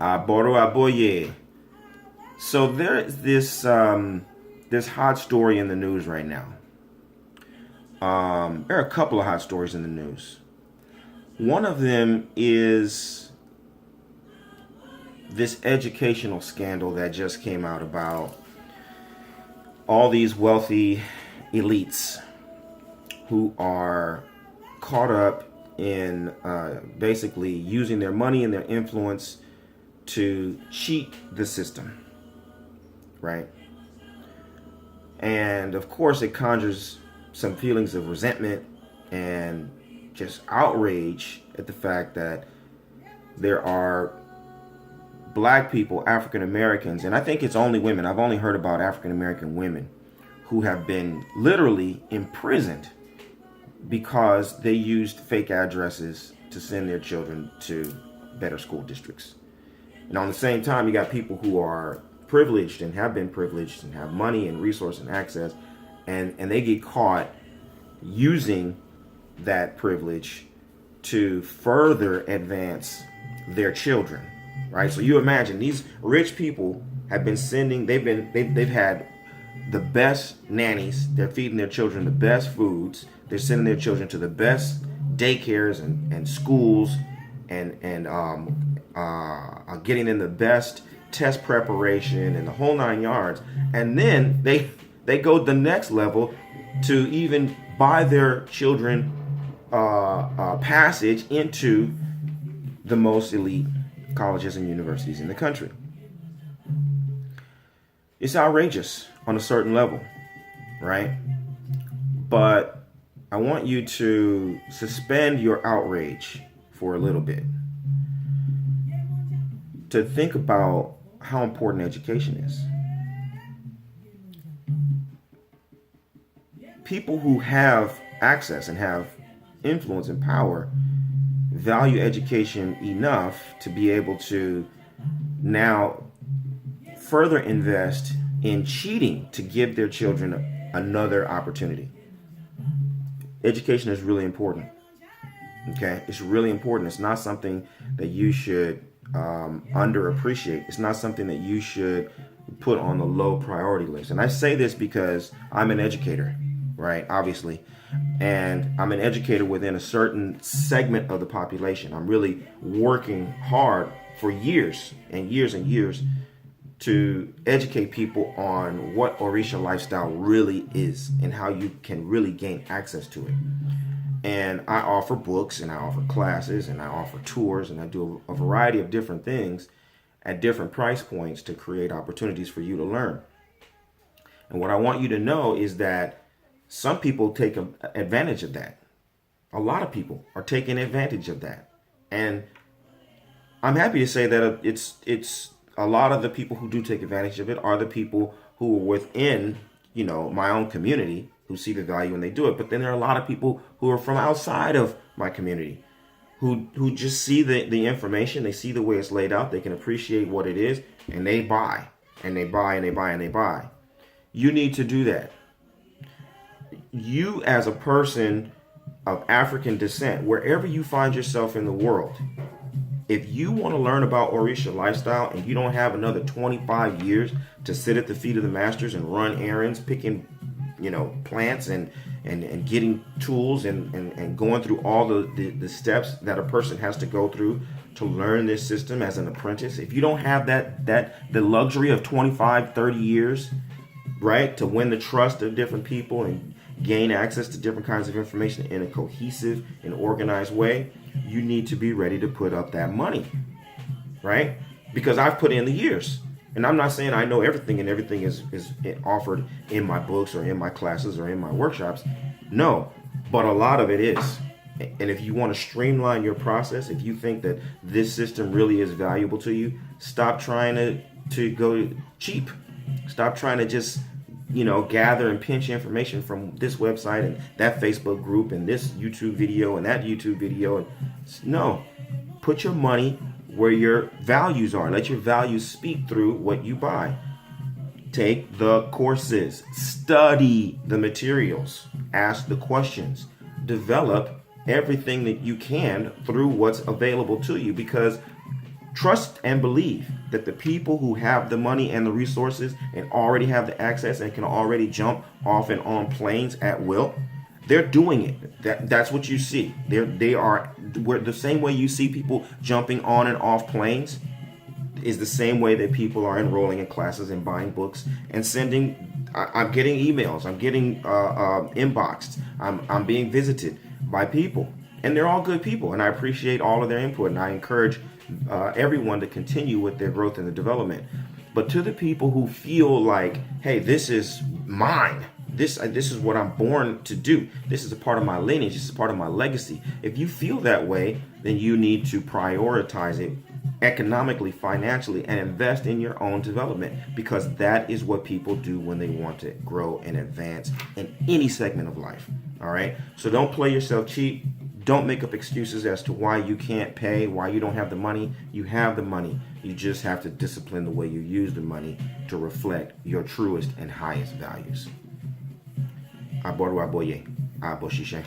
Aboro Aboye. So there is this hot story in the news right now. There are a couple of hot stories in the news. One of them is this educational scandal that just came out about all these wealthy elites who are caught up in basically using their money and their influence to cheat the system, right? And of course, it conjures some feelings of resentment and just outrage at the fact that there are black people, African Americans, and I think it's only women. I've only heard about African American women who have been literally imprisoned because they used fake addresses to send their children to better school districts. And on the same time, you got people who are privileged and have been privileged and have money and resource and access, and they get caught using that privilege to further advance their children, right? So you imagine these rich people have been sending, they've had the best nannies, they're feeding their children the best foods, they're sending their children to the best daycares and schools, and getting them the best test preparation and the whole 9 yards. And then they go the next level to even buy their children passage into the most elite colleges and universities in the country. It's outrageous on a certain level, right? But I want you to suspend your outrage for a little bit, to think about how important education is. People who have access and have influence and power value education enough to be able to now further invest in cheating to give their children another opportunity. Education is really important. Okay, it's really important. It's not something that you should underappreciate. It's not something that you should put on the low priority list. And I say this because I'm an educator, right? Obviously. And I'm an educator within a certain segment of the population. I'm really working hard for years and years and years to educate people on what Orisha lifestyle really is and how you can really gain access to it. And I offer books and I offer classes and I offer tours and I do a variety of different things at different price points to create opportunities for you to learn. And what I want you to know is that some people take advantage of that. A lot of people are taking advantage of that. And I'm happy to say that it's a lot of the people who do take advantage of it are the people who are within, my own community, who see the value and they do it. But then there are a lot of people who are from outside of my community who just see the information, they see the way it's laid out, they can appreciate what it is, and they buy and they buy and they buy and they buy. You need to do that. You as a person of African descent, wherever you find yourself in the world, if you want to learn about Orisha lifestyle and you don't have another 25 years to sit at the feet of the masters and run errands, picking, plants and getting tools and going through all the steps that a person has to go through to learn this system as an apprentice, if you don't have the luxury of 25, 30 years, right, to win the trust of different people and gain access to different kinds of information in a cohesive and organized way, you need to be ready to put up that money, right? Because I've put in the years. And I'm not saying I know everything and everything is offered in my books or in my classes or in my workshops. No, but a lot of it is. And if you want to streamline your process, if you think that this system really is valuable to you, stop trying to go cheap. Stop trying to just gather and pinch information from this website and that Facebook group and this YouTube video and that YouTube video. No, put your money where your values are. Let your values speak through what you buy. Take the courses, study the materials, ask the questions, develop everything that you can through what's available to you, because Trust and believe that the people who have the money and the resources and already have the access and can already jump off and on planes at will, they're doing it. That's what you see. They are the same way you see people jumping on and off planes is the same way that people are enrolling in classes and buying books and sending. I'm getting emails. I'm getting inboxed. I'm being visited by people, and they're all good people, and I appreciate all of their input, and I encourage everyone to continue with their growth and the development. But to the people who feel like, hey, this is mine. This is what I'm born to do. This is a part of my lineage. This is part of my legacy. If you feel that way, then you need to prioritize it economically, financially, and invest in your own development, because that is what people do when they want to grow and advance in any segment of life. All right. So don't play yourself cheap. Don't make up excuses as to why you can't pay, why you don't have the money. You have the money. You just have to discipline the way you use the money to reflect your truest and highest values. Aboru aboye, aboshishe.